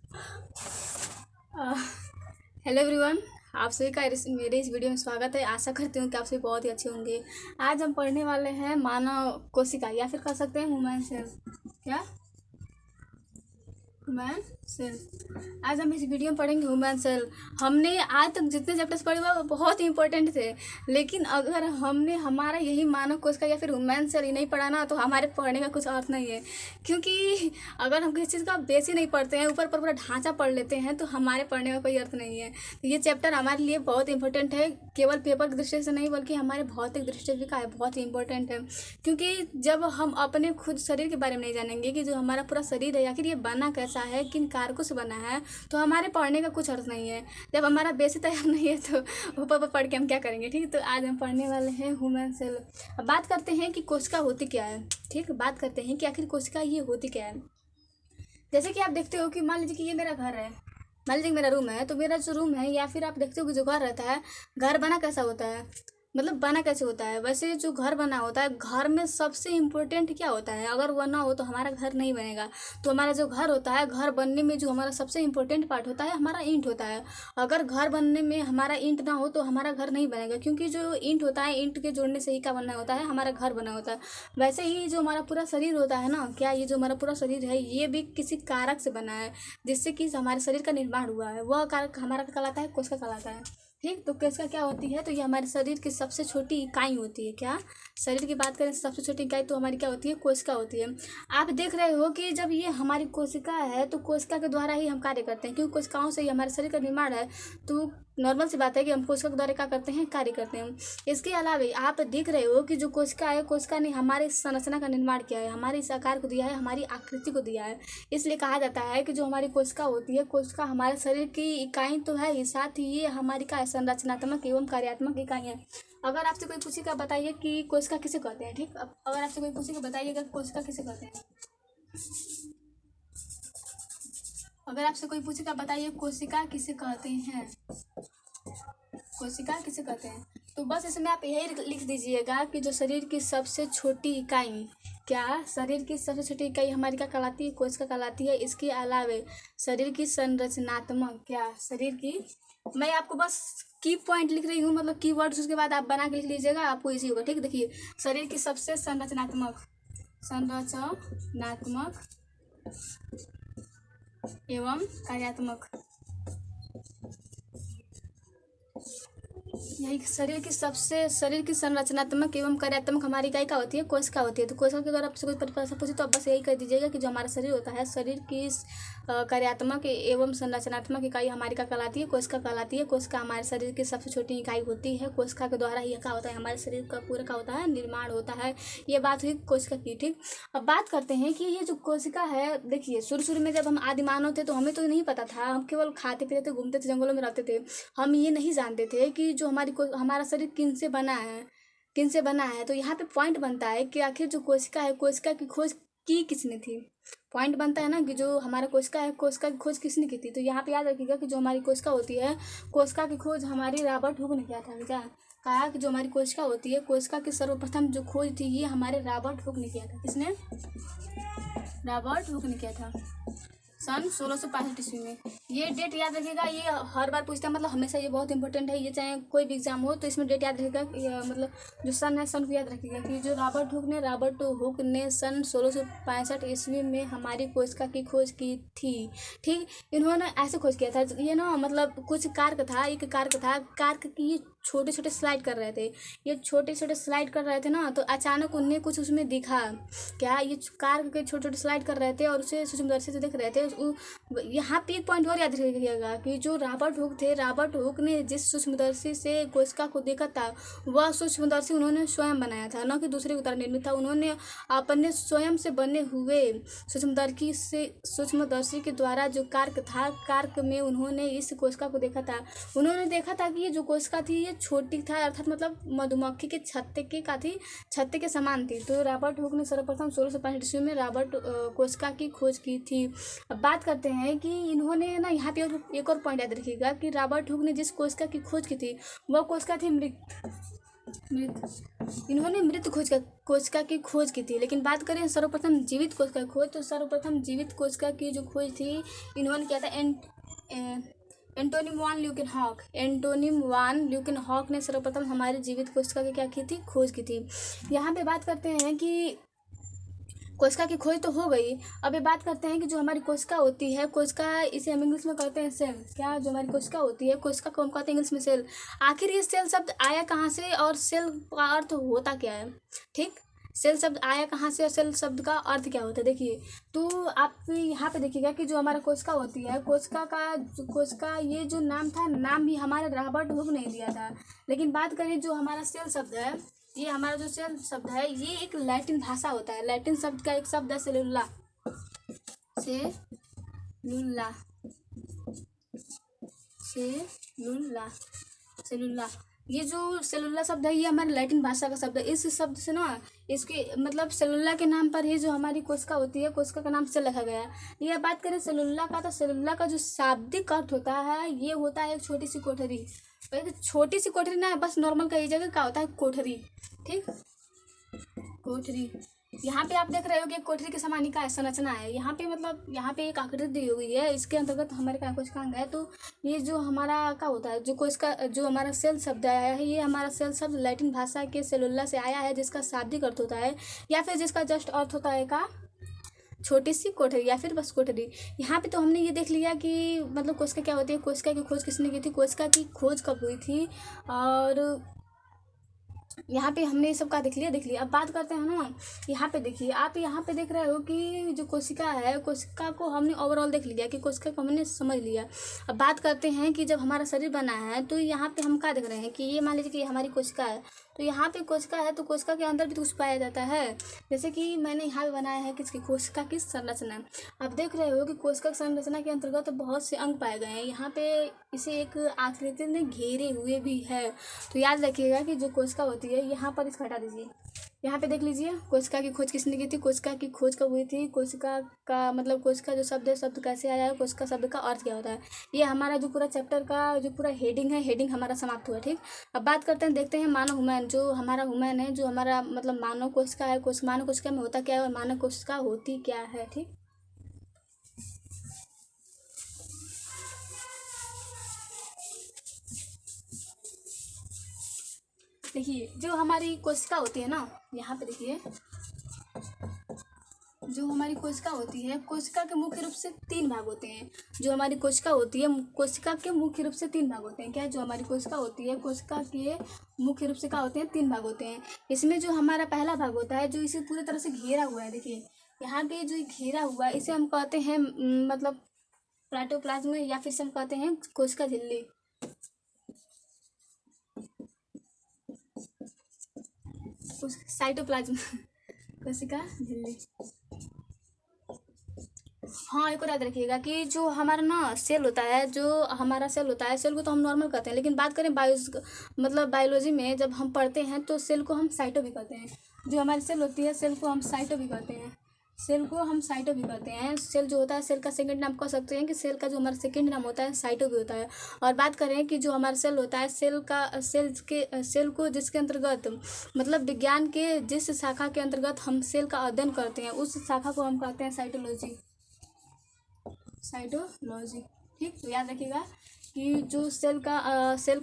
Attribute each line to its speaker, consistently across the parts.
Speaker 1: Hello everyone. आप सभी का मेरे इस वीडियो में स्वागत है। आशा करती हूँ कि आप सभी बहुत ही अच्छे होंगे। आज हम पढ़ने वाले हैं मानव कोशिका या फिर कह सकते हैं ह्यूमन सेल। क्या ह्यूमन सेल। आज हम इस वीडियो में पढ़ेंगे ह्यूमन सेल। हमने आज तक जितने चैप्टर्स पढ़े हुए वो बहुत ही इंपॉर्टेंट थे, लेकिन अगर हमने हमारा यही मानव कोशिका या फिर ह्यूमन सेल ही नहीं पढ़ा ना तो हमारे पढ़ने का कुछ अर्थ नहीं है। क्योंकि अगर हम किसी चीज़ का बेस ही नहीं पढ़ते हैं, ऊपर पर पूरा ढांचा पढ़ लेते हैं, तो हमारे पढ़ने का कोई अर्थ नहीं है। तो ये चैप्टर हमारे लिए बहुत इंपॉर्टेंट है, केवल पेपर की दृष्टि से नहीं बल्कि हमारे भौतिक दृष्टि भी का है, बहुत ही इंपॉर्टेंट है। क्योंकि जब हम अपने खुद शरीर के बारे में नहीं जानेंगे कि जो हमारा पूरा शरीर है आखिर ये बना कैसा है, किन कारकों से बना है, तो हमारे पढ़ने का कुछ अर्थ नहीं है। जब हमारा बेस ही तैयार नहीं है तो ऊपर पर पढ़ के हम क्या करेंगे। ठीक है, तो आज हम पढ़ने वाले हैं ह्यूमन सेल। अब बात करते हैं कि कोशिका होती क्या है। ठीक, बात करते हैं कि आखिर कोशिका ये होती क्या है। जैसे कि आप देखते हो कि मान लीजिए कि ये मेरा घर है, मान लीजिए कि मेरा रूम है, तो मेरा जो रूम है या फिर आप देखते हो कि जो घर रहता है, घर बना कैसा होता है, मतलब बना कैसे होता है। वैसे जो घर बना होता है, घर में सबसे इम्पोर्टेंट क्या होता है, अगर वह ना हो तो हमारा घर नहीं बनेगा। तो हमारा जो घर होता है, घर बनने में जो हमारा सबसे इम्पोर्टेंट पार्ट होता है हमारा ईंट होता है। अगर घर बनने में हमारा ईंट ना हो तो हमारा घर नहीं बनेगा, क्योंकि जो ईंट होता है, ईंट के जोड़ने से ही क्या बनना होता है, हमारा घर बना होता है। वैसे ही जो हमारा पूरा शरीर होता है ना, क्या ये जो हमारा पूरा शरीर है ये भी किसी कारक से बना है, जिससे कि हमारे शरीर का निर्माण हुआ है। वह कारक हमारा कहलाता है कोशिका कहलाता है। ठीक, तो कोशिका क्या होती है, तो ये हमारे शरीर की सबसे छोटी इकाई होती है। क्या शरीर की बात करें सबसे छोटी इकाई तो हमारी क्या होती है, कोशिका होती है। आप देख रहे हो कि जब ये हमारी कोशिका है तो कोशिका के द्वारा ही हम कार्य करते हैं, क्योंकि कोशिकाओं से ही हमारे शरीर का निर्माण है। तो नॉर्मल सी बात है कि हम कोशिका के द्वारा क्या करते हैं, कार्य करते हैं। इसके अलावा आप देख रहे हो कि जो कोशिका है, कोशिका ने हमारे संरचना का निर्माण किया है, हमारे इस आकार को दिया है, हमारी आकृति को दिया है। इसलिए कहा जाता है कि जो हमारी कोशिका होती है, कोशिका हमारे शरीर की इकाई तो है ही, साथ ही ये हमारी का संरचनात्मक एवं कार्यात्मक इकाई है। अगर आपसे कोई पूछेगा बताइए कि कोशिका किसे कहते हैं। ठीक, अब अगर आपसे कोई पूछेगा बताइएगा कोशिका किसे कहते हैं। अगर आपसे कोई पूछेगा बताइए कोशिका किसे कहते हैं, कोशिका किसे कहते हैं। तो बस इसमें आप यही लिख दीजिएगा कि जो शरीर की सबसे छोटी इकाई, क्या शरीर की सबसे छोटी इकाई हमारी क्या कहलाती है, कोशिका कहलाती है। इसके अलावे शरीर की संरचनात्मक, क्या शरीर की, मैं आपको बस की पॉइंट लिख रही हूँ, मतलब की वर्ड्स, उसके बाद आप बना के लिख लीजिएगा, आपको इजी होगा। ठीक, देखिए शरीर की सबसे संरचनात्मक, संरचनात्मक एवं कार्यात्मक, यही शरीर की संरचनात्मक एवं कार्यात्मक हमारी इकाई क्या होती है, कोशिका होती है। तो कोशिका के अगर आपसे कोई परिभाषा पूछे तो आप बस यही कह दीजिएगा कि जो हमारा शरीर होता है, शरीर की कार्यात्मक एवं संरचनात्मक इकाई हमारी क्या कहलाती है, कोशिका कहलाती है। कोशिका हमारे शरीर की सबसे छोटी इकाई होती है। कोशिका के द्वारा ही क्या होता है, हमारे शरीर का पूरा क्या होता है, निर्माण होता है। ये बात हुई कोशिका की। ठीक, अब बात करते हैं कि ये जो कोशिका है, देखिए शुरू शुरू में जब हम आदि मानव थे तो हमें तो नहीं पता था, हम केवल खाते पीते थे, घूमते थे, जंगलों में रहते थे। हम ये नहीं जानते थे कि जो हमारा शरीर किन से बना है, किन से बना है। तो यहाँ पे पॉइंट बनता है कि आखिर जो कोशिका है, कोशिका की खोज की किसने थी। पॉइंट बनता है ना कि जो हमारा कोशिका है, कोशिका की खोज किसने की थी। तो यहाँ पे याद रखिएगा कि जो हमारी कोशिका होती है, कोशिका की खोज हमारी रॉबर्ट हुक ने किया था। क्या कहा कि जो हमारी कोशिका होती है, कोशिका की सर्वप्रथम जो खोज थी ये हमारे रॉबर्ट हुक ने किया था। किसने, रॉबर्ट हुक ने किया था, सन 1665 ईस्वी में। ये डेट याद रखिएगा, ये हर बार पूछता है, मतलब हमेशा ये बहुत इंपॉर्टेंट है। ये चाहे कोई भी एग्जाम हो तो इसमें डेट याद रखिएगा, मतलब जो सन है, सन को याद रखिएगा कि जो रॉबर्ट हुक ने सन 1665 ईस्वी में हमारी कोशिका की खोज की थी। ठीक, इन्होंने ऐसे खोज किया था, ये ना मतलब कुछ कारक था, एक कारक था, कारक की ये छोटे छोटे स्लाइड कर रहे थे, ये छोटे छोटे स्लाइड कर रहे थे ना, तो अचानक उन्हें कुछ उसमें दिखा। क्या ये कार के छोटे छोटे स्लाइड कर रहे थे और उसे सूक्ष्मदर्शी से देख रहे थे। यहाँ पे एक पॉइंट और याद रखिएगा कि जो रॉबर्ट हुक थे, रॉबर्ट हुक ने जिस सूक्ष्मदर्शी से कोशिका को देखा था, वह सूक्ष्मदर्शी उन्होंने स्वयं बनाया था, न कि दूसरे के द्वारा निर्मित था। उन्होंने अपने स्वयं से बने हुए सूक्ष्मदर्शी के द्वारा जो कारक था, कारक में उन्होंने इस कोशिका को देखा था। उन्होंने देखा था कि ये जो कोशिका थी ये छोटी था, अर्थात मतलब मधुमक्खी के छत्ते के का थी, छत्ते के समान थी। तो रॉबर्ट हुक ने सर्वप्रथम 1665 ईस्वी में रॉबर्ट कोशिका की खोज की थी। अब बात करते हैं कि इन्होंने ना, यहाँ पे एक और पॉइंट याद रखिएगा कि रॉबर्ट हुक ने जिस कोशिका की खोज की थी वह कोशिका थी मृत। मृत इन्होंने मृत कोशिका की खोज की थी। लेकिन बात करें सर्वप्रथम जीवित कोशिका की खोज, तो सर्वप्रथम जीवित कोशिका की जो खोज थी इन्होंने किया था एंटोनिम वान ल्यूकेनहॉक ने सर्वप्रथम हमारे जीवित कोशिका की क्या की थी, खोज की थी। यहाँ पे बात करते हैं कि कोशिका की खोज तो हो गई। अब ये बात करते हैं कि जो हमारी कोशिका होती है, कोशिका इसे हम इंग्लिश में कहते हैं सेल। क्या जो हमारी कोशिका होती है, कोशिका को हम कहते हैं इंग्लिश में सेल। आखिर ये सेल शब्द आया कहाँ से और सेल का अर्थ होता क्या है? ठीक, सेल शब्द आया कहाँ से और सेल शब्द का अर्थ क्या होता है? देखिए, तो आप यहाँ पे देखिएगा कि जो हमारा कोशिका होती है, कोशिका ये जो नाम था, नाम भी हमारा रॉबर्ट हुक ने दिया था। लेकिन बात करें जो हमारा सेल शब्द है, ये हमारा जो सेल शब्द है ये एक लैटिन भाषा होता है। लैटिन शब्द का एक शब्द है सेलुला। सेलुला ये जो सेलुला शब्द है ये हमारे लैटिन भाषा का शब्द है। इस शब्द से ना, इसके मतलब सेलुला के नाम पर ही जो हमारी कोशिका होती है, कोशिका का नाम से लिखा गया है। ये बात करें सेलुला का, तो सेलुला का जो शाब्दिक अर्थ होता है ये होता है एक छोटी सी कोठरी। एक छोटी सी कोठरी ना, बस नॉर्मल का ये जगह क्या होता है, कोठरी। ठीक, कोठरी। यहाँ पे आप देख रहे हो कि एक कोठरी के समान का संरचना है। यहाँ पे मतलब यहाँ पे एक आकृति दी हुई है, इसके अंतर्गत हमारे क्या कोशिकांग है। तो ये जो हमारा क्या होता है, जो कोशिका, जो हमारा सेल शब्द आया है, ये हमारा सेल शब्द लैटिन भाषा के सेलुला से आया है, जिसका शाब्दिक अर्थ होता है या फिर जिसका जस्ट अर्थ होता है का छोटी सी कोठरी या फिर बस कोठरी। यहाँ पे तो हमने ये देख लिया कि मतलब कोशिका क्या होती है, कोशिका की खोज किसने की थी, कोशिका की खोज कब हुई थी, और यहाँ पे हमने ये सब का देख लिया। अब बात करते हैं ना, यहाँ पे देखिए, आप यहाँ पे देख रहे हो कि जो कोशिका है, कोशिका को हमने ओवरऑल देख लिया कि कोशिका को हमने समझ लिया। अब बात करते हैं कि जब हमारा शरीर बना है तो यहाँ पे हम क्या देख रहे हैं कि ये मान लीजिए कि हमारी कोशिका है, तो यहाँ पे कोशिका है, तो कोशिका के अंदर भी तो कुछ पाया जाता है। जैसे कि मैंने यहाँ पे बनाया है किसकी, कोशिका की संरचना। आप देख रहे हो कि कोशिका संरचना के अंतर्गत तो बहुत से अंग पाए गए हैं। यहाँ पे इसे एक आकृति में घेरे हुए भी है। तो याद रखिएगा कि जो कोशिका होती है, यहाँ पर इसको हटा दीजिए। यहाँ पे देख लीजिए कोशिका की खोज किसने की थी, कोशिका की खोज कब हुई थी, कोशिका का मतलब कोशिका जो शब्द है, शब्द कैसे आया है, कोशिका शब्द का अर्थ क्या होता है। ये हमारा जो पूरा चैप्टर का जो पूरा हेडिंग है, हेडिंग हमारा समाप्त हुआ। ठीक, अब बात करते हैं, देखते हैं मानव ह्यूमन, जो हमारा ह्यूमन है, जो हमारा मतलब मानव कोशिका है, मानव कोशिका में होता क्या है और मानव कोशिका होती क्या है। ठीक, देखिए जो हमारी कोशिका होती है ना, यहाँ पे देखिए जो हमारी कोशिका होती है, कोशिका के मुख्य रूप से 3 भाग होते हैं। जो हमारी कोशिका होती है, कोशिका के मुख्य रूप से 3 भाग होते हैं। क्या है, जो हमारी कोशिका होती है, कोशिका के मुख्य रूप से क्या होते हैं, 3 भाग होते हैं। इसमें जो हमारा पहला भाग होता है, जो इसे पूरी तरह से घेरा हुआ है, देखिए यहाँ पे जो घेरा हुआ है, इसे हम कहते हैं मतलब प्लाटोप्लाज्म, या फिर हम कहते हैं कोशिका झिल्ली। साइटोप्लाज्म कोशिका झिल्ली। हाँ, एक और याद रखिएगा कि जो हमारा ना सेल होता है, जो हमारा सेल होता है, सेल को तो हम नॉर्मल कहते हैं, लेकिन बात करें मतलब बायोलॉजी में जब हम पढ़ते हैं तो सेल को हम साइटो भी कहते हैं। जो हमारी सेल होती है, सेल को हम साइटो भी कहते हैं। सेल जो होता है, सेल का सेकंड नाम कह सकते हैं कि सेल का जो हमारा सेकंड नाम होता है साइटो भी होता है। और बात करें कि जो हमारा सेल होता है, सेल को जिसके अंतर्गत मतलब विज्ञान के जिस शाखा के अंतर्गत हम सेल का अध्ययन करते हैं, उस शाखा को हम कहते हैं साइटोलॉजी। ठीक, तो याद रखिएगा कि जो सेल का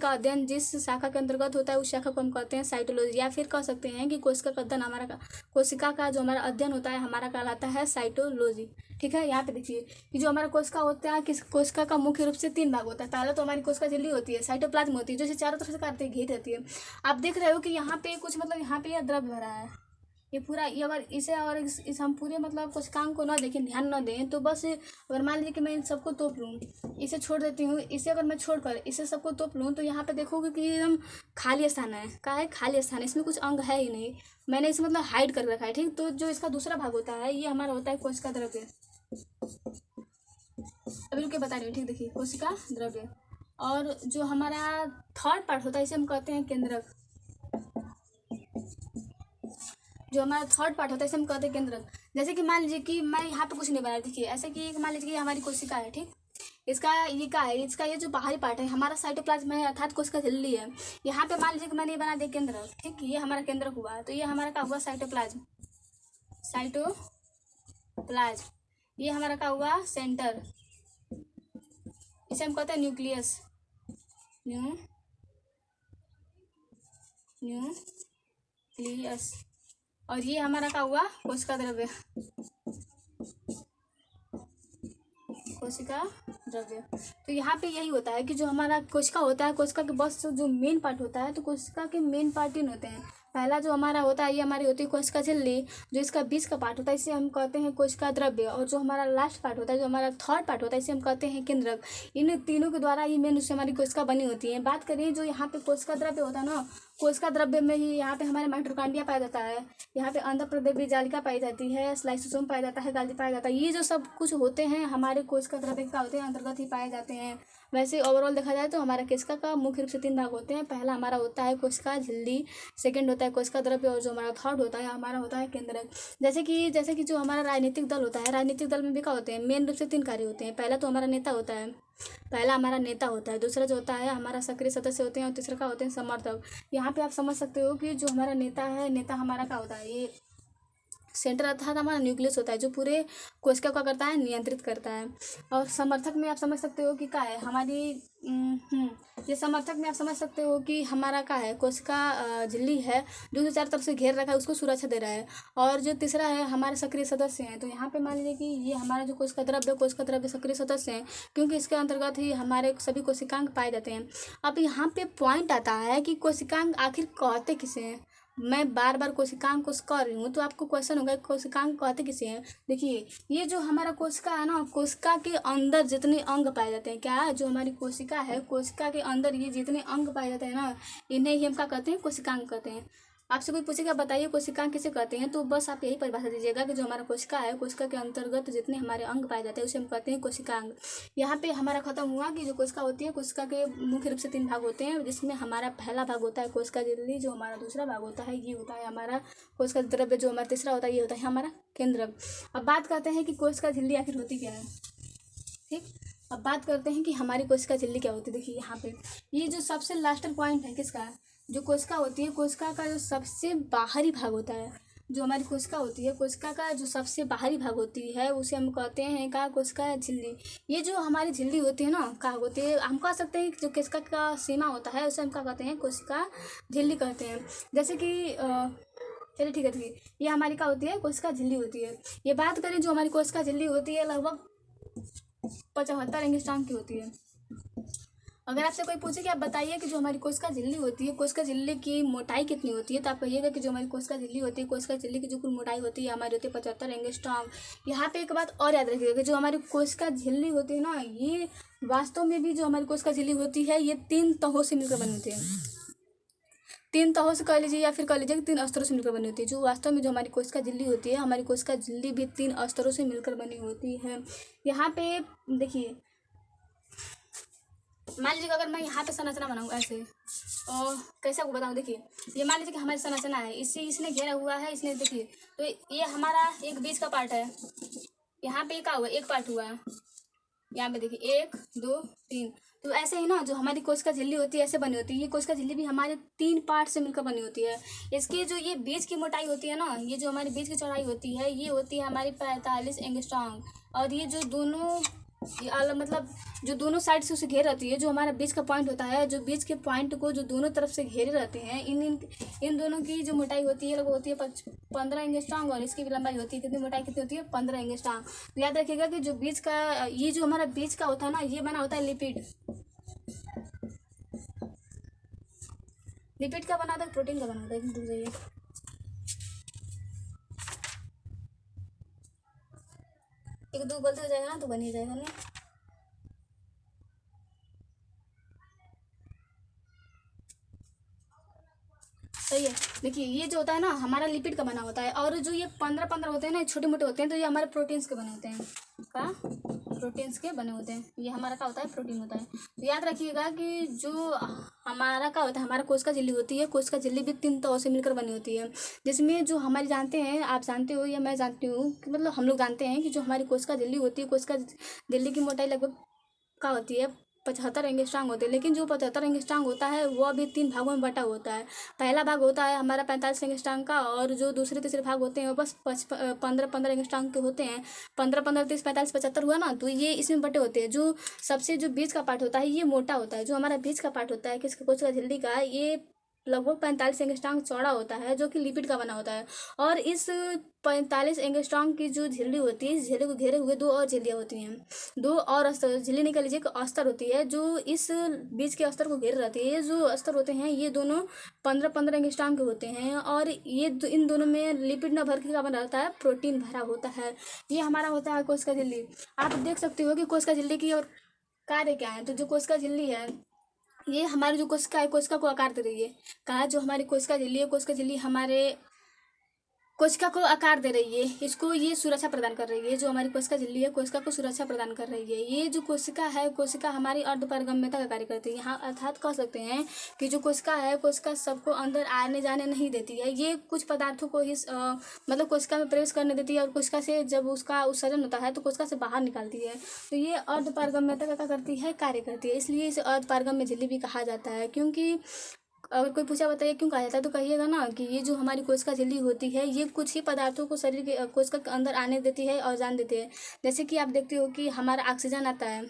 Speaker 1: अध्ययन जिस शाखा के अंतर्गत होता है, उस शाखा को हम कहते हैं साइटोलॉजी। या फिर कह सकते हैं कि कोशिका का अध्ययन कोशिका का जो हमारा अध्ययन होता है, हमारा कहलाता है साइटोलॉजी। ठीक है, यहाँ पे देखिए कि जो हमारा कोशिका होता है, किस कोशिका का मुख्य रूप से 3 भाग होता है। पहला तो हमारी कोशिका झिल्ली होती है, साइटोप्लाज्म होती है, जो इसे चारों तरफ से काटते घेर रहती है। आप देख रहे हो कि यहाँ पे कुछ मतलब यहाँ पे यह द्रव्य भरा है, ये पूरा, ये अगर इसे और इस हम पूरे मतलब कोशिकांग को ना देखें, ध्यान ना दें, तो बस अगर मान लीजिए कि मैं इन सबको तोप लूँ, इसे छोड़ देती हूँ, इसे अगर मैं छोड़कर इसे सबको तोप लूँ, तो यहाँ पे देखोगे कि एकदम खाली स्थान है। क्या है, खाली स्थान, इसमें कुछ अंग है ही नहीं, मैंने इसे मतलब हाइड कर रखा है। ठीक, तो जो इसका दूसरा भाग होता है, ये हमारा होता है कोशिका द्रव्य। अभी रुके बता रही हूँ। ठीक, देखिए कोशिका द्रव्य, और जो हमारा थर्ड पार्ट होता है, इसे हम कहते हैं केंद्रक। जो हमारा थर्ड पार्ट होता है, इसे हम कहते हैं केंद्रक। जैसे कि मान लीजिए कि मैं यहाँ पे कुछ नहीं बना, देखिए ऐसे कि मान लीजिए कि हमारी कोशिका है। ठीक, इसका ये क्या है, इसका ये जो बाहरी पार्ट है हमारा साइटोप्लाज्म है, अर्थात कोशिका झिल्ली है। यहाँ पे मान लीजिए कि मैंने ये बना दिया केंद्र, ठीक, ये हमारा केंद्र हुआ, तो ये हमारा क्या हुआ, साइटोप्लाज्म, साइटोप्लाज्म। ये हमारा क्या हुआ, सेंटर, इसे हम कहते हैं न्यूक्लियस, न्यूक्लियस। और ये हमारा क्या हुआ, कोशिका द्रव्य, कोशिका द्रव्य। तो यहाँ पे यही होता है कि जो हमारा कोशिका होता है, कोशिका के बस जो मेन पार्ट होता है, तो कोशिका के मेन पार्ट तीन होते हैं। पहला जो हमारा होता है, ये हमारी होती है कोशिका झिल्ली, जो इसका बीच का पार्ट होता है इसे हम कहते हैं कोशिका द्रव्य। और जो हमारा लास्ट पार्ट होता है, जो हमारा थर्ड पार्ट होता है, इसे हम कहते हैं केंद्रक। इन तीनों के द्वारा ही मेन उससे हमारी कोशिका बनी होती है। बात करें जो यहाँ पे कोशिका द्रव्य होता है ना, कोशिका द्रव्य में ही यहाँ पे हमारे माइटोकॉन्ड्रिया पाया जाता है, यहाँ पे अंतःप्रदेवी जालिका पाई जाती है, लाइसोसोम पाया जाता है, गाल्गी पाया जाता है। ये जो सब कुछ होते हैं हमारे कोशिका द्रव्य का होते हैं, अंतर्गत ही पाए जाते हैं। वैसे ओवरऑल देखा जाए तो हमारा कोशिका का मुख्य रूप से तीन भाग होते हैं। पहला हमारा होता है कोशिका झिल्ली, सेकंड होता है कोशिका द्रव्य, और जो हमारा थर्ड होता है हमारा होता है केंद्रक। जैसे कि जो हमारा राजनीतिक दल होता है, राजनीतिक दल में भी क्या होते हैं, मेन रूप से तीन कार्य होते हैं। पहला तो हमारा नेता होता है, दूसरा जो होता है हमारा सक्रिय सदस्य होते हैं, और तीसरा का होते हैं समर्थक। यहाँ पे आप समझ सकते हो कि जो हमारा नेता है, नेता हमारा क्या होता है, ये सेंटर अर्थात हमारा न्यूक्लियस होता है, जो पूरे कोशिका को करता है, नियंत्रित करता है। और समर्थक में आप समझ सकते हो कि क्या है हमारी, ये समर्थक में आप समझ सकते हो कि हमारा क्या है, कोशिका झिल्ली है जो चारों तरफ से घेर रखा है, उसको सुरक्षा दे रहा है। और जो तीसरा है हमारे सक्रिय सदस्य हैं। तो यहाँ पे मान लीजिए कि ये हमारा जो कोशिका द्रव्य सक्रिय सदस्य हैं, क्योंकि इसके अंतर्गत ही हमारे सभी कोशिकांग पाए जाते हैं। अब यहाँ पे पॉइंट आता है कि कोशिकांग आखिर कहते किसे हैं। मैं बार बार कोशिकांग को कह रही हूँ, तो आपको क्वेश्चन होगा कोशिकांग कहते किसे हैं। देखिए, ये जो हमारा कोशिका है ना, कोशिका के अंदर जितने अंग पाए जाते हैं, क्या जो हमारी कोशिका है, कोशिका के अंदर ये जितने अंग पाए जाते हैं ना, इन्हें ही हम क्या कहते हैं, कोशिकांग कहते हैं। आपसे कोई पूछेगा बताइए कोशिकांग किसे कहते हैं, तो बस आप यही परिभाषा दीजिएगा कि जो हमारा कोशिका है, कोशिका के अंतर्गत जितने हमारे अंग पाए जाते हैं उसे हम कहते हैं कोशिकांग। यहाँ पे हमारा खत्म हुआ कि जो कोशिका होती है, कोशिका के मुख्य रूप से तीन भाग होते हैं, जिसमें हमारा पहला भाग होता है कोशिका झिल्ली, जो हमारा दूसरा भाग होता है ये होता है हमारा कोशिका द्रव्य, जो हमारा तीसरा होता है ये होता है हमारा केंद्रक। अब बात करते हैं कि कोशिका झिल्ली आखिर होती क्या है, ठीक। अब बात करते हैं कि हमारी कोशिका झिल्ली क्या होती है। देखिए यहाँ पे ये जो सबसे लास्ट पॉइंट है किसका, जो कोशिका होती है, कोशिका का जो सबसे बाहरी भाग होता है, जो हमारी कोशिका होती है, कोशिका का जो सबसे बाहरी भाग होती है उसे हम कहते हैं क्या, कोशिका झिल्ली। ये जो हमारी झिल्ली होती है ना, क्या होती है, हम कह सकते हैं कि जो कोशिका का सीमा होता है उसे हम क्या कहते हैं, कोशिका झिल्ली कहते हैं। जैसे कि चलिए ठीक है, ये हमारी क्या होती है, कोशिका झिल्ली होती है। ये बात करें जो हमारी कोशिका झिल्ली होती है, लगभग 75 एंगस्ट्रॉम की होती है। अगर आपसे कोई पूछे कि आप बताइए कि जो हमारी कोशिका झिल्ली होती है, कोशिका झिल्ली की मोटाई कितनी होती है, तो आप कहिएगा कि जो हमारी कोशिका झिल्ली होती है, कोशिका झिल्ली की जो कुल मोटाई होती है हमारी होती है 75 एंगस्ट्रॉम। यहाँ पे एक बात और याद रखिएगा कि जो हमारी कोशिका झिल्ली होती है ना, ये वास्तव में भी जो हमारी कोशिका झिल्ली होती है, ये 3 तहों से मिलकर बनी होती है। 3 तहों से कह लीजिए या फिर कह लीजिए कि 3 स्तरों से मिलकर बनी होती है। जो वास्तव में जो हमारी कोशिका झिल्ली होती है, हमारी कोशिका झिल्ली भी 3 स्तरों से मिलकर बनी होती है। यहाँ पे देखिए, मान लीजिए अगर मैं यहाँ पे संरचना बनाऊँ ऐसे, और कैसे आपको बताऊँ, देखिए ये मान लीजिए कि हमारी संरचना है, इसने घेरा हुआ है, इसने देखिए, तो ये हमारा एक बीच का पार्ट है, यहाँ पे क्या हुआ, एक पार्ट हुआ, यहाँ पे देखिए 1 2 3। तो ऐसे ही ना जो हमारी कोशिका झिल्ली होती है ऐसे बनी होती है। ये कोशिका झिल्ली भी हमारे 3 पार्ट से मिलकर बनी होती है। इसकी जो ये बीच की मोटाई होती है ना, ये जो हमारी बीच की चौड़ाई होती है, ये होती है हमारी 45 एंगस्ट्रॉम। और ये जो दोनों मतलब जो दोनों साइड से उसे घेर रहती है, जो हमारा बीच का पॉइंट होता है, जो बीच के पॉइंट को जो दोनों तरफ से घेरे रहते हैं, इन दोनों की जो मोटाई होती है, लगभग होती है 15 एंगस्ट्रॉम। और इसकी भी लंबाई होती है, कितनी मोटाई कितनी होती है, 15 एंगस्ट्रॉम। तो याद रखिएगा कि जो बीच का, ये जो हमारा बीच का होता है ना, ये बना होता है लिपिड। लिपिड का बना होता है, प्रोटीन का बना होता है, दूर जाइए, एक दो गलती हो जाएगा ना तो बन ही जाएगा नहीं। सही है। देखिए ये जो होता है ना हमारा लिपिड का बना होता है, और जो ये 15 होते हैं ना, छोटे मोटे होते हैं, तो ये हमारे प्रोटीन्स के बने होते हैं। का प्रोटीन्स के बने होते हैं, ये हमारा क्या होता है, प्रोटीन होता है। तो याद रखिएगा कि जो हमारा क्या होता है, हमारा कोशिका झिल्ली होती है, कोशिका झिल्ली भी 3 तहों से मिलकर बनी होती है। जिसमें जो हमारी जानते हैं, आप जानते हो या मैं जानती हूँ कि मतलब हम लोग जानते हैं कि जो हमारी कोशिका झिल्ली होती है, कोशिका झिल्ली की मोटाई लगभग क्या होती है, 75 एंगस्ट्रांग होते हैं। लेकिन जो 75 एंगस्ट्रांग होता है वो अभी 3 भागों में बटा होता है। पहला भाग होता है हमारा 45 एंगस्ट्रांग का, और जो दूसरे तीसरे भाग होते हैं वो बस 15 एंगस्ट्रांग के होते हैं। 15 15 30 45 75 हुआ ना, तो ये इसमें बटे होते हैं। जो सबसे जो बीच का पार्ट होता है ये मोटा होता है। जो हमारा बीच का पार्ट होता है किसका, कोशिका झिल्ली का, ये लगभग 45 एंगस्ट्रांग चौड़ा होता है, जो कि लिपिड का बना होता है। और इस 45 एंगस्ट्रांग की जो झिल्ली होती है, इस झिल्ली को घेरे हुए 2 और झिल्लियाँ होती हैं। 2 और अस्तर, झिल्ली निकल लीजिए, एक अस्तर होती है जो इस बीच के अस्तर को घेरे रहती है। ये जो अस्तर होते हैं ये दोनों 15 15 एंगस्ट्रांग के होते हैं, और ये इन दोनों में लिपिड न भर के क्या बना रहता है, प्रोटीन भरा होता है। ये हमारा होता है कोशिका झिल्ली। आप देख सकते हो कि कोशिका झिल्ली की और कार्य क्या है। तो जो कोशिका झिल्ली है ये हमारी जो कोशिका है, कोशिका को आकार दे रही है। कहा जो हमारी कोशिका झिल्ली है, कोशिका झिल्ली हमारे कोशिका को आकार दे रही है, इसको ये सुरक्षा प्रदान कर रही है। जो हमारी कोशिका झिल्ली है कोशिका को सुरक्षा प्रदान कर रही है। ये जो कोशिका है, कोशिका हमारी अर्धपारगम्यता का कार्य करती है। यहाँ अर्थात कह सकते हैं कि जो कोशिका है, कोशिका सबको अंदर आने जाने नहीं देती है। ये कुछ पदार्थों को ही मतलब कोशिका में प्रवेश करने देती है, और कोशिका से जब उसका उत्सर्जन होता है तो कोशिका से बाहर निकालती है। तो ये अर्धपारगम्यता का क्या करती है, कार्य करती है। इसलिए इसे अर्धपारगम्य झिल्ली भी कहा जाता है। क्योंकि अगर कोई पूछा बताइए क्यों कहा जाता है, तो कहिएगा ना कि ये जो हमारी कोशिका झिल्ली होती है ये कुछ ही पदार्थों को शरीर के कोशिका के अंदर आने देती है और जान देती है। जैसे कि आप देखते हो कि हमारा ऑक्सीजन आता है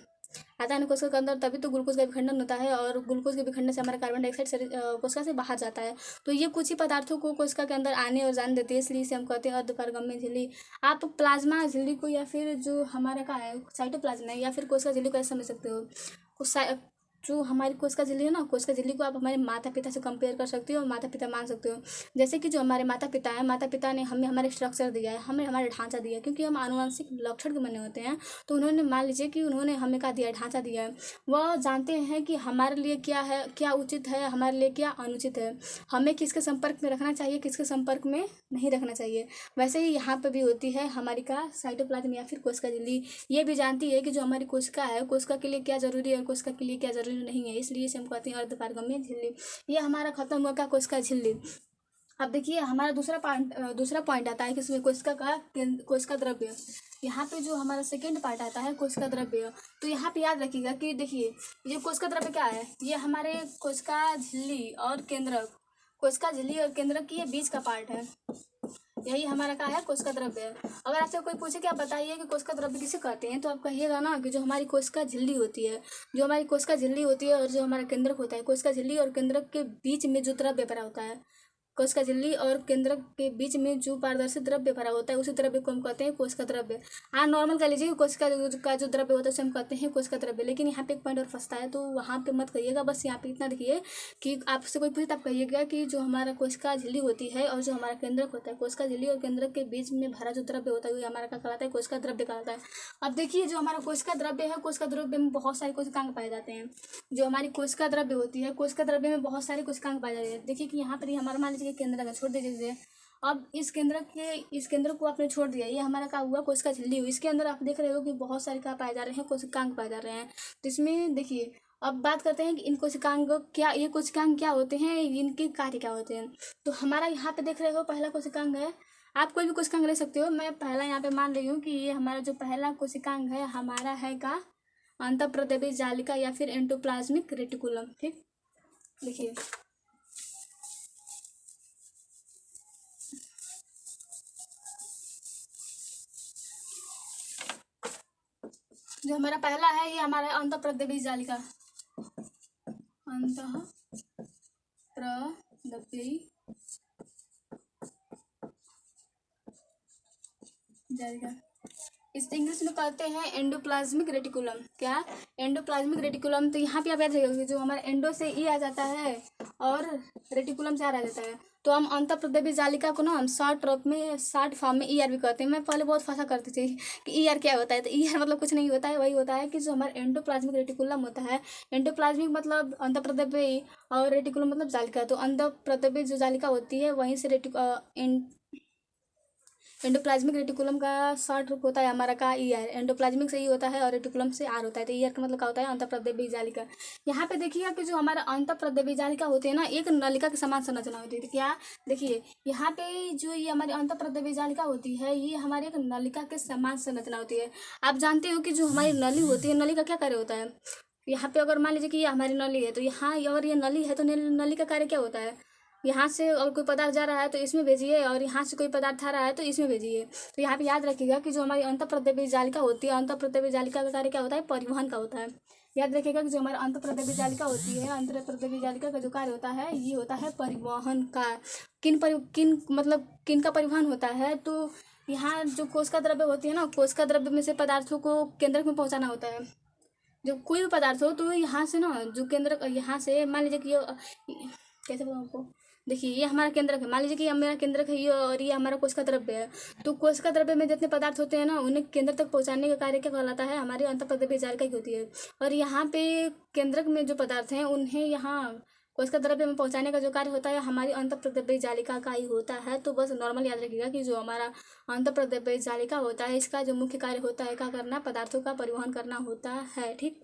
Speaker 1: ना कोशिका के अंदर, तभी तो ग्लूकोज का विखंडन होता है, और ग्लूकोज के विखंडन से हमारा कार्बन डाइऑक्साइड शरीर कोशिका से बाहर जाता है। तो ये कुछ ही पदार्थों को कोशिका के अंदर आने और जाने देती है, इसलिए इसे हम कहते हैं अर्धपारगम्य झिल्ली। आप प्लाज्मा झिल्ली को, या फिर जो हमारा का है साइटोप्लाज्म है, या फिर कोशिका झिल्ली को ऐसे समझ सकते हो। जो हमारी कोशिका झिल्ली है ना, कोशिका झिल्ली को आप हमारे माता पिता से कंपेयर कर सकते हो, और माता पिता मान सकते हो। जैसे कि जो हमारे माता पिता हैं, माता पिता ने हमें हमारे स्ट्रक्चर दिया है, हमें हमारा ढांचा दिया है, क्योंकि हम आनुवंशिक लक्षण के बने होते हैं। तो उन्होंने मान लीजिए कि उन्होंने हमें क्या दिया है, ढांचा दिया है। वह जानते हैं कि हमारे लिए क्या है, क्या उचित है, हमारे लिए क्या अनुचित है, हमें किसके संपर्क में रखना चाहिए, किसके संपर्क में नहीं रखना चाहिए। वैसे ही यहाँ पर भी होती है हमारी का साइटोप्लाज्म या फिर कोशिका झिल्ली। ये भी जानती है कि जो हमारी कोशिका है, कोशिका के लिए क्या जरूरी है और कोशिका के लिए क्या जरूरी नहीं है, इसलिए इसे हम कहते हैं अर्धपारगम्य झिल्ली। ये हमारा खत्म हुआ क्या, कोशिका झिल्ली। अब देखिए हमारा दूसरा पॉइंट आता है कि इसमें कोशिका का कोशिका द्रव्य। यहाँ पे जो हमारा सेकेंड पार्ट आता है कोशिका द्रव्य। तो यहाँ पे याद रखिएगा कि देखिए ये कोशिका द्रव्य क्या है, ये हमारे कोशिका झिल्ली और केंद्रक, कोशिका झिल्ली और केंद्रक की ये बीच का पार्ट है। यही हमारा क्या है, कोशिका द्रव्य है। अगर आपसे कोई पूछे कि आप बताइए कि कोशिका द्रव्य किसे कहते हैं, तो आप कहिएगा ना कि जो हमारी कोशिका झिल्ली होती है, जो हमारी कोशिका झिल्ली होती है और जो हमारा केंद्रक होता है, कोशिका झिल्ली और केंद्रक के बीच में जो द्रव्य भरा होता है, कोशिका झिल्ली और केंद्रक के बीच में जो पारदर्शी द्रव्य भरा होता है उसी द्रव्य को हम कहते हैं कोशिका द्रव्य। हाँ नॉर्मल कह लीजिए कोशिका का जो द्रव्य होता है उसे हम कहते हैं कोशिका द्रव्य। लेकिन यहाँ पे एक पॉइंट और फंसता है, तो वहाँ पे मत कहिएगा, बस यहाँ पे इतना देखिए कि आपसे कोई पूछे तब कहिएगा कि जो हमारा कोशिका झिल्ली होती है और जो हमारा केंद्रक होता है, कोशिका झिल्ली और केंद्रक के बीच में भरा जो द्रव्य होता है वो हमारा क्या कहलाता है, कोशिका द्रव्य कहलाता है। अब देखिए जो हमारा कोशिका द्रव्य है, कोशिका द्रव्य में बहुत सारे कोशिकांग पाए जाते हैं। जो हमारी कोशिका द्रव्य होती है, कोशिका द्रव्य में बहुत सारे कोशिकांग पाए जाते हैं। देखिए कि यहाँ पर हमारा मान लीजिए केंद्रक है, छोड़ दीजिए। अब इस केंद्र को आपने छोड़ दिया, ये हमारा क्या हुआ, कोशिका झिल्ली हुई। इसके अंदर आप देख रहे हो कि बहुत सारे क्या पाए जा रहे हैं, कोशिकांग पाए जा रहे हैं। तो इसमें देखिए अब बात करते हैं कि इन कोशिकांग क्या, ये कोशिकांग क्या होते हैं, इनके कार्य क्या होते हैं। तो हमारा यहाँ पे देख रहे हो पहला कोशिकांग है, आप कोई भी कोशिकांग ले सकते हो। मैं पहला यहाँ पे मान रही हूँ कि ये हमारा जो पहला कोशिकांग है हमारा है का अंतःप्रदेशीय जालिका या फिर एंडोप्लाज्मिक रेटिकुलम। ठीक, देखिए जो हमारा पहला है ये हमारा अंतःप्रदेशीय जालिका, अंतःप्रदेशीय जालिका, इस इंग्लिश में कहते हैं एंडोप्लाज्मिक रेटिकुलम। क्या, एंडोप्लाज्मिक रेटिकुलम। तो यहाँ पे आप याद रखिएगा जो हमारा एंडो से ई आ जाता है और रेटिकुलम से आर आ जाता है, तो हम अंतःप्रदेशीय जालिका को ना हम शॉर्ट फॉर्म में ईआर भी कहते हैं। मैं पहले बहुत फंसा करती थी कि ईआर क्या होता है, तो ईआर मतलब कुछ नहीं होता है, वही होता है कि जो हमारा एंडोप्लाज्मिक रेटिकुलम होता है, एंडोप्लाज्मिक मतलब अंतःप्रदेशीय और रेटिकुलम मतलब जालिका। तो अंतःप्रदेशीय जो जालिका होती है वहीं से एंडोप्लाज्मिक रेटिकुलम का शॉर्ट रूप होता है हमारा का ER। एंडोप्लाज्मिक से E होता है और रेटिकुलम से R होता है। तो ER का मतलब क्या होता है, अंतःप्रदेवी जालिका। यहाँ पे देखिएगा कि जो हमारा अंतःप्रदेवी जालिका होती है ना, एक नलिका के समान संरचना होती है। तो क्या देखिए यहाँ पे जो ये हमारी अंतःप्रदेवी जालिका होती है, ये हमारे एक नलिका के समान संरचना होती है। आप जानते हो कि जो हमारी नली होती है, नली का क्या कार्य होता है। यहाँ पे अगर मान लीजिए कि ये हमारी नली है, तो यहाँ अगर ये नली है तो नली का कार्य क्या होता है, यहाँ से अगर कोई पदार्थ जा रहा है तो इसमें भेजिए, और यहाँ से कोई पदार्थ आ रहा है तो इसमें भेजिए। तो यहाँ पे याद रखिएगा कि जो हमारी अंतःप्रदेवी जालिका होती है, अंतःप्रदेवी जालिका का कार्य क्या होता है, परिवहन का होता है। याद रखिएगा कि जो हमारा अंतःप्रदेवी जालिका होती है, अंतःप्रदेवी जालिका का जो कार्य होता है, ये होता है परिवहन का। किन का परिवहन होता है, तो यहाँ जो कोशिका द्रव्य होती है ना, कोशिका द्रव्य में से पदार्थों को केंद्रक में पहुँचाना होता है। जब कोई भी पदार्थ हो तो यहाँ से ना जो केंद्रक, यहाँ से मान लीजिए कि ये कैसे बताऊँ आपको, देखिए ये हमारा केंद्रक है, मान लीजिए कि ये मेरा केंद्रक है ये, और ये हमारा कोशिका द्रव्य है। तो कोशिका द्रव्य में जितने पदार्थ होते हैं ना, उन्हें केंद्र तक पहुंचाने का कार्य क्या कहलाता है, हमारी अंतःप्रदेवी जालिका की होती है। और यहाँ पे केंद्रक में जो पदार्थ हैं उन्हें यहाँ कोशिका द्रव्य में पहुंचाने का जो कार्य होता है, हमारी अंतःप्रदेवी जालिका का ही होता है। तो बस नॉर्मल याद रखिएगा कि जो हमारा अंतःप्रदेवी जालिका होता है, इसका जो मुख्य कार्य होता है क्या करना, पदार्थों का परिवहन करना होता है। ठीक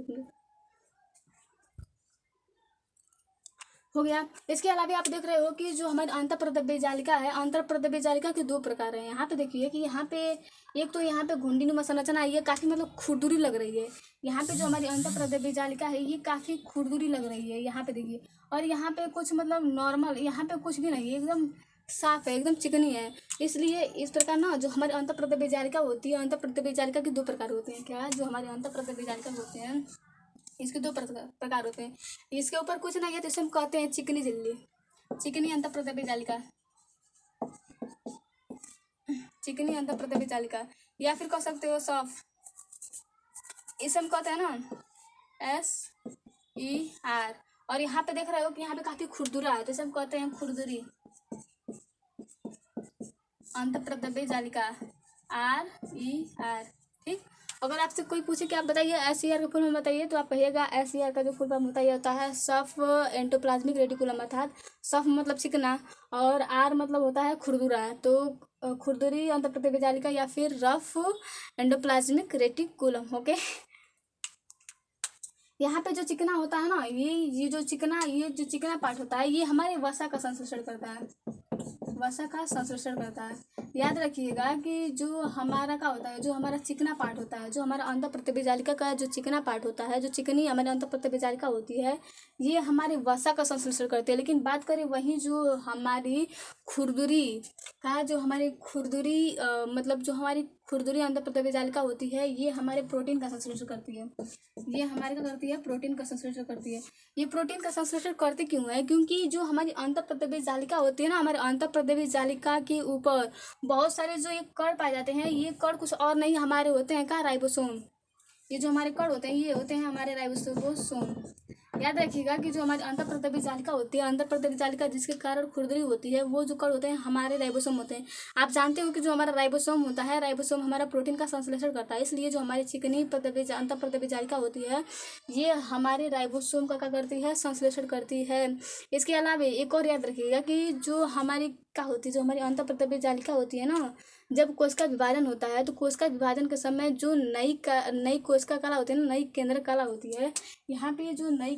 Speaker 1: हो गया। इसके अलावा आप देख रहे हो कि जो हमारी अंतःप्रदेवी जालिका है, अंतःप्रदेवी जालिका के दो प्रकार हैं। यहाँ पे देखिए कि यहाँ पे एक तो यहाँ पे घुंडीनुमा संरचना है, ये काफ़ी मतलब खुरदुरी लग रही है। यहाँ पे जो हमारी अंतःप्रदेवी जालिका है, ये काफ़ी खुरदुरी लग रही है, यहाँ पे देखिए। और यहाँ पे कुछ मतलब नॉर्मल, यहाँ पे कुछ भी नहीं है, एकदम साफ है, एकदम चिकनी है। इसलिए इस प्रकार ना जो हमारी अंतःप्रदेवी जालिका होती है, अंतःप्रदेवी जालिका के दो प्रकार होते हैं। क्या, जो हमारे अंतःप्रदेवी जालिका होते हैं, इसके दो प्रकार होते हैं। इसके ऊपर कुछ नहीं है तो इसे हम कहते हैं चिकनी झिल्ली, चिकनी अंतःप्रदेवी जालिका, चिकनी अंतःप्रदेवी जालिका, या फिर कह सकते हो सॉफ, इसे हम कहते हैं ना SER। और यहाँ पे देख रहे हो कि यहाँ पे काफी खुरदुरा है, तो इसे हम कहते हैं खुरदुरी अंतःप्रदेवी जालिका, RER। ठीक। अगर आपसे कोई पूछे कि आप बताइए SER का फुल फॉर्म बताइए, तो आप कहिएगा SER का जो फुल फॉर्म होता है, होता है सफ एंडोप्लाज्मिक रेटिकुलम, अर्थात सफ मतलब चिकना और R मतलब होता है खुरदुरा। तो खुरदुरी अंतःप्रदेवी जालिका या फिर रफ एंडोप्लाज्मिक रेटिकुलम। ओके। यहाँ पे जो चिकना होता है ना, ये जो चिकना पार्ट होता है, ये हमारे वसा का संश्लेषण करता है, वसा का संश्लेषण करता है। याद रखिएगा कि जो हमारा का होता है, जो हमारा चिकना पार्ट होता है, जो हमारा अंतःप्रदेवी जालिका का जो चिकना पार्ट होता है, जो चिकनी हमारे अंतःप्रदेवी जालिका होती है, ये हमारे वसा का संश्लेषण करती है। लेकिन बात करें वहीं जो हमारी खुरदुरी का, जो हमारी खुरदुरी मतलब जो हमारी खुरदुरी अंतःप्रदेवी जालिका होती है, ये हमारे प्रोटीन का संश्लेषण करती है। ये हमारे क्या करती है, प्रोटीन का संश्लेषण करती है। ये प्रोटीन का संश्लेषण करती क्यों है, क्योंकि जो हमारी अंतःप्रदेवी जालिका होती है ना, हमारे अंतःप्रदेवी जालिका के ऊपर बहुत सारे जो ये कण पाए जाते हैं, ये कण कुछ और नहीं हमारे होते हैं, क्या, राइबोसोम। ये जो हमारे कण होते हैं, ये होते हैं हमारे राइबोसोम। याद रखिएगा कि जो हमारी अंतःप्रदेवी जालिका होती है, अंतःप्रदेवी जालिका जिसके कारण खुरदरी होती है, वो जो कण होते हैं हमारे राइबोसोम होते हैं। आप जानते हो कि जो हमारा राइबोसोम होता है, राइबोसोम हमारा प्रोटीन का संश्लेषण करता है। इसलिए जो हमारी चिकनी अंतःप्रदेवी जालिका होती है, ये हमारे राइबोसोम का क्या करती है, संश्लेषण करती है। इसके अलावा एक और याद रखिएगा कि जो हमारी क्या होती है, जो हमारी अंतःप्रदेवी जालिका होती है ना, जब कोशिका विभाजन होता है, तो कोशिका विभाजन के समय जो नई कोशिका कला होती है ना, नई केंद्रक कला होती है, यहाँ पे जो नई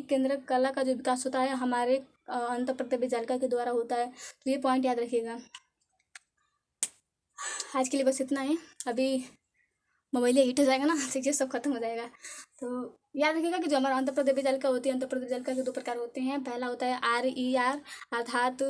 Speaker 1: केंद्रक कला का जो विकास होता है हमारे अंतःप्रदेवी जालिका के द्वारा होता है। तो ये पॉइंट याद रखिएगा। आज के लिए बस इतना ही। अभी मोबाइल हीट हो जाएगा ना, चीज़ें सब खत्म हो जाएगा। तो याद रखिएगा कि जो हमारा अंतःप्रदेवी जालिका होती है, अंतःप्रदेवी जालिका के दो प्रकार होते हैं। पहला होता है RER, अर्थात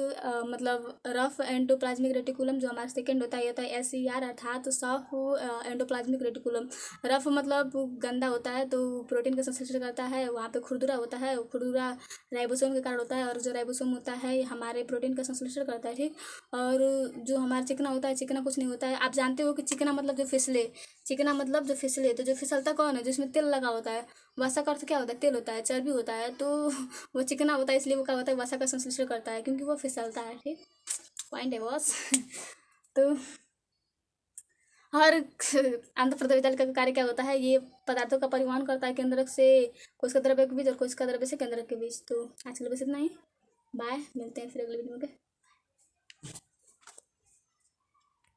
Speaker 1: मतलब रफ एंडोप्लाज्मिक रेटिकुलम। जो हमारा सेकंड होता है SER, अर्थात सॉफ्ट एंडोप्लाज्मिक रेटिकुलम। रफ मतलब गंदा होता है, तो प्रोटीन का संश्लेषण करता है, वहाँ पे खुरदुरा होता है, खुरदुरा राइबोसोम के कारण होता है, और जो राइबोसोम होता है हमारे प्रोटीन का संश्लेषण करता है। ठीक। और जो हमारा चिकना होता है, चिकना कुछ नहीं होता है। आप जानते हो कि चिकना मतलब जो फिसले, चिकना मतलब जो फिसले, तो जो फिसलता कौन है, जिसमें तेल लगा होता है, वसा का अर्थ क्या होता है, तेल होता है, चर्बी होता है। तो वो चिकना होता है, इसलिए वो क्या होता है, वसा का संश्लेषण करता है, क्योंकि वो फिसलता है। ठीक, पॉइंट है बॉस। तो हर अंतःप्रदेवी जालिका का कार्य क्या होता है, ये पदार्थों का परिवहन करता है केंद्रक से कोशिका द्रव्य के बीच और कोशिका द्रव्य से केंद्रक के बीच। तो आज के लिए बस इतना ही। बाय, मिलते हैं फिर अगले वीडियो में।